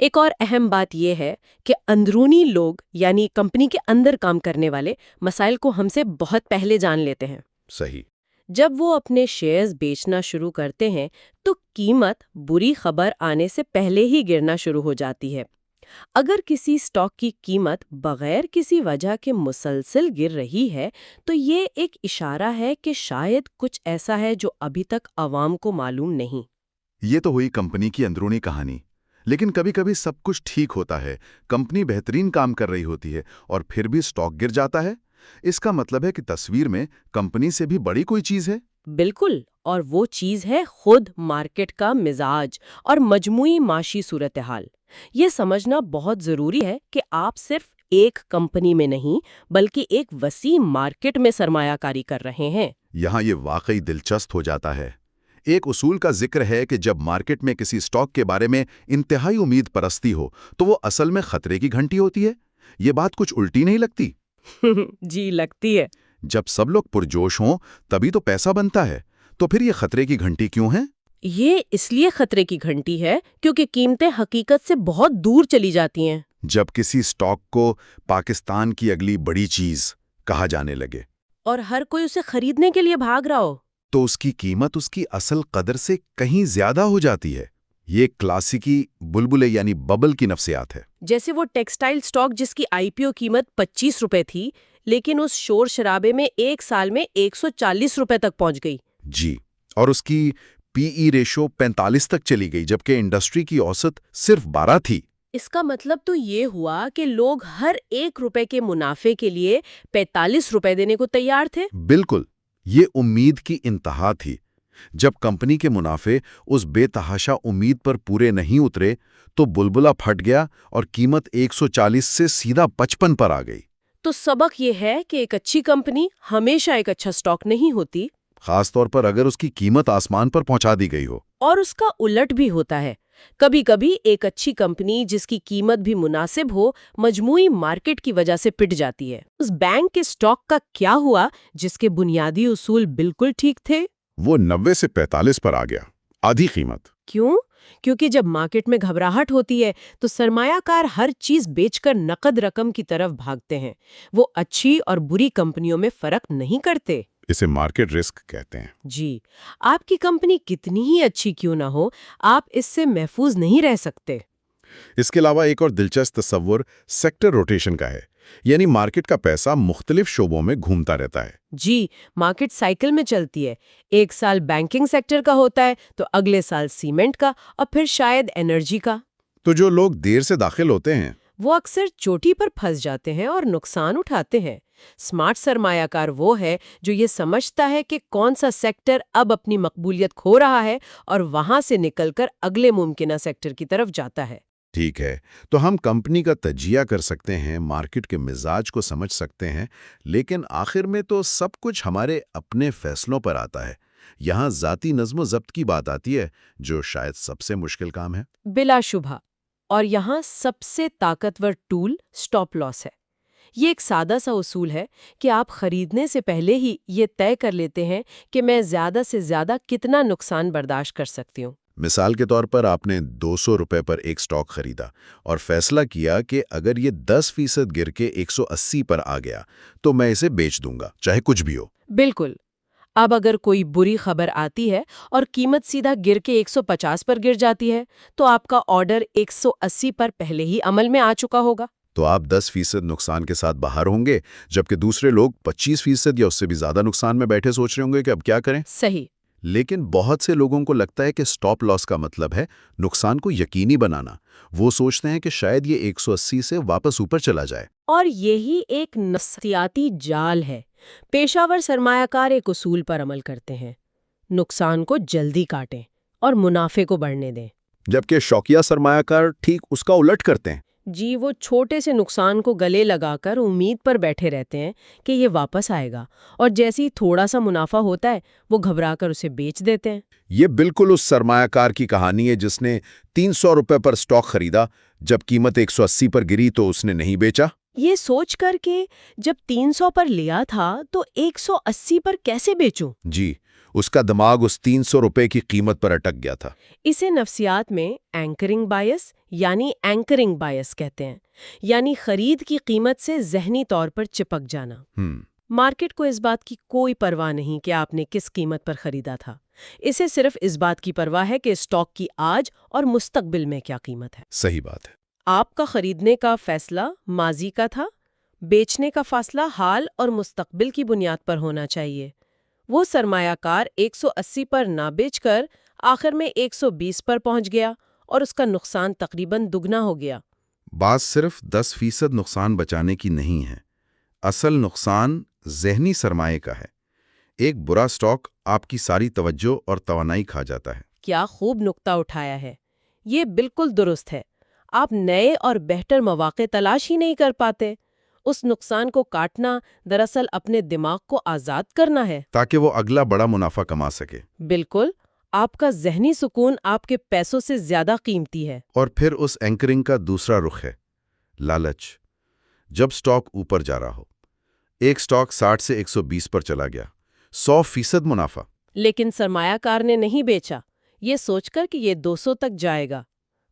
ایک اور اہم بات یہ ہے کہ اندرونی لوگ یعنی کمپنی کے اندر کام کرنے والے مسائل کو ہم سے بہت پہلے جان لیتے ہیں۔ صحیح۔ جب وہ اپنے شیئرز بیچنا شروع کرتے ہیں تو قیمت بری خبر آنے سے پہلے ہی گرنا شروع ہو جاتی ہے۔ اگر کسی سٹاک کی قیمت بغیر کسی وجہ کے مسلسل گر رہی ہے تو یہ ایک اشارہ ہے کہ شاید کچھ ایسا ہے جو ابھی تک عوام کو معلوم نہیں۔ یہ تو ہوئی کمپنی کی اندرونی کہانی، لیکن کبھی کبھی سب کچھ ٹھیک ہوتا ہے، کمپنی بہترین کام کر رہی ہوتی ہے اور پھر بھی سٹاک گر جاتا ہے۔ اس کا مطلب ہے کہ تصویر میں کمپنی سے بھی بڑی کوئی چیز ہے۔ بالکل، اور وہ چیز ہے خود مارکیٹ کا مزاج اور مجموعی معاشی صورتحال۔ یہ سمجھنا بہت ضروری ہے کہ آپ صرف ایک کمپنی میں نہیں بلکہ ایک وسیع مارکیٹ میں سرمایہ کاری کر رہے ہیں۔ یہاں یہ واقعی دلچسپ ہو جاتا ہے۔ ایک اصول کا ذکر ہے کہ جب مارکیٹ میں کسی سٹاک کے بارے میں انتہائی امید پرستی ہو تو وہ اصل میں خطرے کی گھنٹی ہوتی ہے۔ یہ بات کچھ الٹی نہیں لگتی؟ جی لگتی ہے۔ جب سب لوگ پرجوش ہوں تبھی تو پیسہ بنتا ہے، تو پھر یہ خطرے کی گھنٹی کیوں ہے؟ یہ اس لیے خطرے کی گھنٹی ہے کیونکہ قیمتیں حقیقت سے بہت دور چلی جاتی ہیں۔ جب کسی سٹاک کو پاکستان کی اگلی بڑی چیز کہا جانے لگے اور ہر کوئی اسے خریدنے کے لیے بھاگ رہا ہو تو اس کی قیمت اس کی اصل قدر سے کہیں زیادہ ہو جاتی ہے۔ یہ کلاسیکی بلبلے یعنی ببل کی نفسیات ہے۔ جیسے وہ ٹیکسٹائل سٹاک جس کی IPO قیمت 25 روپے تھی لیکن اس شور شرابے میں ایک سال میں 140 روپے تک پہنچ گئی۔ جی، اور اس کی PE ریشو 45 تک چلی گئی جبکہ انڈسٹری کی اوسط صرف 12 تھی۔ اس کا مطلب تو یہ ہوا کہ لوگ ہر 1 روپے کے منافع کے لیے 45 روپے دینے کو تیار تھے۔ بالکل، یہ امید کی انتہا تھی۔ جب کمپنی کے منافع اس بے تحاشا امید پر پورے نہیں اترے تو بلبلا پھٹ گیا اور قیمت 140 سے سیدھا 55 پر آ گئی۔ تو سبق یہ ہے کہ ایک اچھی کمپنی ہمیشہ ایک اچھا سٹاک نہیں ہوتی، خاص طور پر اگر اس کی قیمت آسمان پر پہنچا دی گئی ہو۔ اور اس کا الٹ بھی ہوتا ہے۔ کبھی کبھی ایک اچھی کمپنی جس کی قیمت بھی مناسب ہو مجموعی مارکیٹ کی وجہ سے پٹ جاتی ہے۔ اس بینک کے سٹاک کا کیا ہوا جس کے بنیادی اصول بالکل ٹھیک تھے؟ وہ 90 سے 45 پر آ گیا، آدھی قیمت۔ کیوں؟ کیونکہ جب مارکیٹ میں گھبراہٹ ہوتی ہے تو سرمایہ کار ہر چیز بیچ کر نقد رقم کی طرف بھاگتے ہیں۔ وہ اچھی اور بری کمپنیوں میں فرق نہیں کرتے۔ اسے مارکیٹ رسک کہتے ہیں۔ جی، آپ کی کمپنی کتنی ہی اچھی کیوں نہ ہو، آپ اس سے محفوظ نہیں رہ سکتے۔ اس کے علاوہ ایک اور دلچسپ تصور سیکٹر روٹیشن کا ہے، یعنی مارکیٹ کا پیسہ مختلف شعبوں میں گھومتا رہتا ہے۔ جی، مارکیٹ سائیکل میں چلتی ہے۔ ایک سال بینکنگ سیکٹر کا ہوتا ہے تو اگلے سال سیمنٹ کا اور پھر شاید انرجی کا۔ تو جو لوگ دیر سے داخل ہوتے ہیں وہ اکثر چوٹی پر پھنس جاتے ہیں اور نقصان اٹھاتے ہیں۔ سمارٹ سرمایہ کار وہ ہے جو یہ سمجھتا ہے کہ کون سا سیکٹر اب اپنی مقبولیت کھو رہا ہے اور وہاں سے نکل کر اگلے ممکنہ سیکٹر کی طرف جاتا ہے۔ ٹھیک ہے، تو ہم کمپنی کا تجزیہ کر سکتے ہیں، مارکیٹ کے مزاج کو سمجھ سکتے ہیں، لیکن آخر میں تو سب کچھ ہمارے اپنے فیصلوں پر آتا ہے۔ یہاں ذاتی نظم و ضبط کی بات آتی ہے، جو شاید سب سے مشکل کام ہے۔ بلا شبہ، اور یہاں سب سے طاقتور ٹول سٹاپ لاس ہے۔ یہ ایک سادہ سا اصول ہے کہ آپ خریدنے سے پہلے ہی یہ طے کر لیتے ہیں کہ میں زیادہ سے زیادہ کتنا نقصان برداشت کر سکتی ہوں۔ مثال کے طور پر آپ نے 200 روپے پر ایک سٹاک خریدا اور فیصلہ کیا کہ اگر یہ 10% گر کے 180 پر آ گیا تو میں اسے بیچ دوں گا، چاہے کچھ بھی ہو۔ بالکل۔ اب اگر کوئی بری خبر آتی ہے اور قیمت سیدھا گر کے 150 پر گر جاتی ہے تو آپ کا آرڈر 180 پر پہلے ہی عمل میں آ چکا ہوگا۔ تو آپ 10% نقصان کے ساتھ باہر ہوں گے، جبکہ دوسرے لوگ 25% یا اس سے بھی زیادہ نقصان میں بیٹھے سوچ رہے ہوں گے کہ اب کیا کریں۔ صحیح۔ لیکن بہت سے لوگوں کو لگتا ہے کہ سٹاپ لاس کا مطلب ہے نقصان کو یقینی بنانا۔ وہ سوچتے ہیں کہ شاید یہ 180 سے واپس اوپر چلا جائے۔ اور یہی ایک نفسیاتی جال ہے۔ پیشہ ور سرمایہ کار ایک اصول پر عمل کرتے ہیں: نقصان کو جلدی کاٹیں اور منافع کو بڑھنے دیں۔ جبکہ شوقیہ سرمایہ کار ٹھیک اس کا الٹ کرتے ہیں۔ جی، وہ چھوٹے سے نقصان کو گلے لگا کر امید پر بیٹھے رہتے ہیں کہ یہ واپس آئے گا، اور جیسے ہی تھوڑا سا منافع ہوتا ہے وہ گھبرا کر اسے بیچ دیتے ہیں۔ یہ بالکل اس سرمایہ کار کی کہانی ہے جس نے 300 روپے پر سٹاک خریدا، جب قیمت 180 پر گری تو اس نے نہیں بیچا۔ یہ سوچ کر کہ جب 300 پر لیا تھا تو 180 پر کیسے بیچوں؟ جی، اس کا دماغ اس 300 روپے کی قیمت پر اٹک گیا تھا۔ اسے نفسیات میں اینکرنگ بائس یعنی اینکرنگ بائس کہتے ہیں، یعنی خرید کی قیمت سے ذہنی طور پر چپک جانا۔ مارکیٹ کو اس بات کی کوئی پرواہ نہیں کہ آپ نے کس قیمت پر خریدا تھا، اسے صرف اس بات کی پرواہ ہے کہ اسٹاک کی آج اور مستقبل میں کیا قیمت ہے۔ صحیح بات ہے۔ آپ کا خریدنے کا فیصلہ ماضی کا تھا، بیچنے کا فیصلہ حال اور مستقبل کی بنیاد پر ہونا چاہیے۔ وہ سرمایہ کار 180 پر نہ بیچ کر آخر میں 120 پر پہنچ گیا اور اس کا نقصان تقریباً دگنا ہو گیا۔ بات صرف 10% نقصان بچانے کی نہیں ہے، اصل نقصان ذہنی سرمایہ کا ہے۔ ایک برا سٹاک آپ کی ساری توجہ اور توانائی کھا جاتا ہے۔ کیا خوب نکتہ اٹھایا ہے، یہ بالکل درست ہے۔ آپ نئے اور بہتر مواقع تلاش ہی نہیں کر پاتے۔ اس نقصان کو کاٹنا دراصل اپنے دماغ کو آزاد کرنا ہے تاکہ وہ اگلا بڑا منافع کما سکے۔ بالکل، آپ کا ذہنی سکون آپ کے پیسوں سے زیادہ قیمتی ہے۔ اور پھر اس اینکرنگ کا دوسرا رخ ہے لالچ۔ جب سٹاک اوپر جا رہا ہو، ایک سٹاک 60 سے 120 پر چلا گیا، 100% منافع، لیکن سرمایہ کار نے نہیں بیچا یہ سوچ کر کہ یہ 200 تک جائے گا۔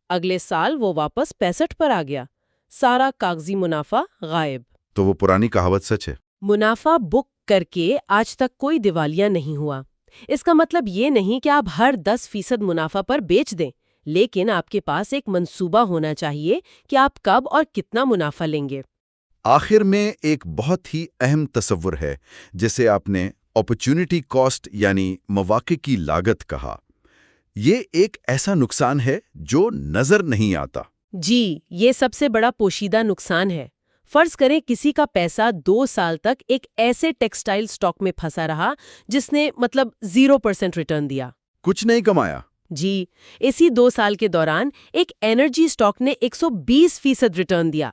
اگلے سال وہ واپس 65 پر آ گیا، سارا کاغذی منافع غائب۔ تو وہ پرانی کہاوت سچ ہے۔ منافع بک کر کے آج تک کوئی دیوالیہ نہیں ہوا۔ اس کا مطلب یہ نہیں کہ آپ ہر 10% منافع پر بیچ دیں، لیکن آپ کے پاس ایک منصوبہ ہونا چاہیے کہ آپ کب اور کتنا منافع لیں گے۔ آخر میں ایک بہت ہی اہم تصور ہے جسے آپ نے اپرچونٹی کاسٹ یعنی مواقع کی لاگت کہا۔ یہ ایک ایسا نقصان ہے جو نظر نہیں آتا۔ جی، یہ سب سے بڑا پوشیدہ نقصان ہے۔ فرض کریں کسی کا پیسہ 2 سال تک ایک ایسے ٹیکسٹائل سٹاک میں پھنسا رہا جس نے 0% ریٹرن دیا، کچھ نہیں کمایا۔ جی، اسی 2 سال کے دوران ایک انرجی سٹاک نے 120% ریٹرن دیا۔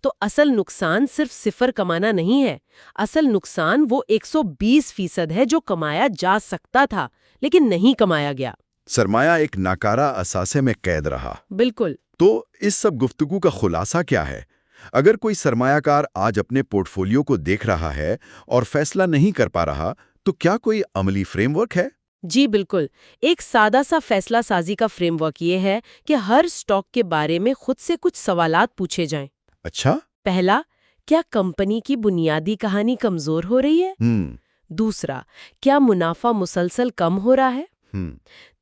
تو اصل نقصان صرف 0 کمانا نہیں ہے، اصل نقصان وہ 120% ہے جو کمایا جا سکتا تھا لیکن نہیں کمایا گیا۔ سرمایہ ایک ناکارہ اثاثے میں قید رہا۔ بالکل۔ تو اس سب گفتگو کا خلاصہ کیا ہے؟ اگر کوئی سرمایہ کار آج اپنے پورٹ فولیو کو دیکھ رہا ہے اور فیصلہ نہیں کر پا رہا، تو کیا کوئی عملی فریم ورک ہے؟ جی بالکل، ایک سادہ سا فیصلہ سازی کا فریم ورک یہ ہے کہ ہر سٹاک کے بارے میں خود سے کچھ سوالات پوچھے جائیں۔ اچھا؟ پہلا، کیا کمپنی کی بنیادی کہانی کمزور ہو رہی ہے؟ دوسرا، کیا منافع مسلسل کم ہو رہا ہے؟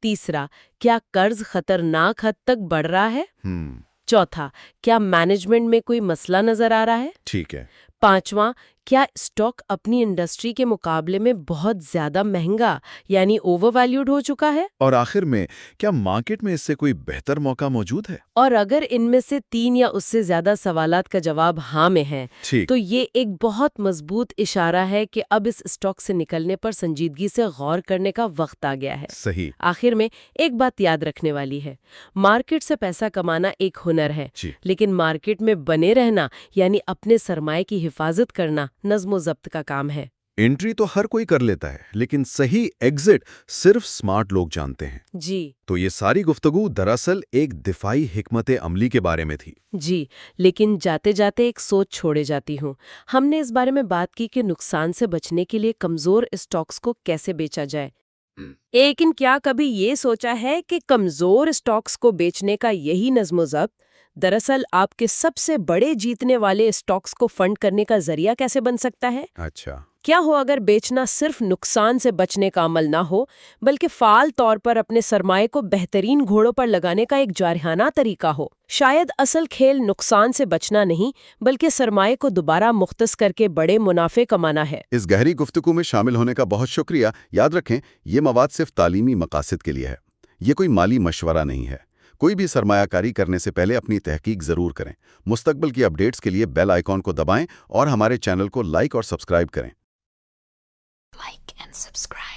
تیسرا، کیا قرض خطرناک حد تک بڑھ رہا ہے؟ چوتھا، کیا مینجمنٹ میں کوئی مسئلہ نظر آ رہا ہے؟ ٹھیک ہے۔ پانچواں، کیا اسٹاک اپنی انڈسٹری کے مقابلے میں بہت زیادہ مہنگا یعنی اوور ویلیوڈ ہو چکا ہے؟ اور آخر میں، کیا مارکیٹ میں اس سے کوئی بہتر موقع موجود ہے؟ اور اگر ان میں سے 3 یا اس سے زیادہ سوالات کا جواب ہاں میں ہے تو یہ ایک بہت مضبوط اشارہ ہے کہ اب اس اسٹاک سے نکلنے پر سنجیدگی سے غور کرنے کا وقت آ گیا ہے۔ صحیح۔ آخر میں ایک بات یاد رکھنے والی ہے، مارکیٹ سے پیسہ کمانا ایک ہنر ہے، لیکن مارکیٹ میں بنے رہنا یعنی اپنے سرمایہ کی حفاظت کرنا نظم و ضبط کا کام ہے۔ انٹری تو ہر کوئی کر لیتا ہے، لیکن صحیح ایگزٹ صرف سمارٹ لوگ جانتے ہیں۔ جی، تو یہ ساری گفتگو دراصل ایک دفاعی حکمت عملی کے بارے میں تھی۔ جی، لیکن جاتے جاتے ایک سوچ چھوڑے جاتی ہوں۔ ہم نے اس بارے میں بات کی کہ نقصان سے بچنے کے لیے کمزور اسٹاکس کو کیسے بیچا جائے، لیکن کیا کبھی یہ سوچا ہے کہ کمزور اسٹاکس کو بیچنے کا یہی نظم و ضبط دراصل آپ کے سب سے بڑے جیتنے والے اسٹاکس کو فنڈ کرنے کا ذریعہ کیسے بن سکتا ہے؟ اچھا، کیا ہو اگر بیچنا صرف نقصان سے بچنے کا عمل نہ ہو بلکہ فعال طور پر اپنے سرمایہ کو بہترین گھوڑوں پر لگانے کا ایک جارحانہ طریقہ ہو؟ شاید اصل کھیل نقصان سے بچنا نہیں بلکہ سرمایہ کو دوبارہ مختص کر کے بڑے منافع کمانا ہے۔ اس گہری گفتگو میں شامل ہونے کا بہت شکریہ۔ یاد رکھیں، یہ مواد صرف تعلیمی مقاصد کے لیے ہے، یہ کوئی مالی مشورہ نہیں ہے۔ کوئی بھی سرمایہ کاری کرنے سے پہلے اپنی تحقیق ضرور کریں۔ مستقبل کی اپڈیٹس کے لیے بیل آئیکن کو دبائیں اور ہمارے چینل کو لائک اور سبسکرائب کریں۔ Like and subscribe.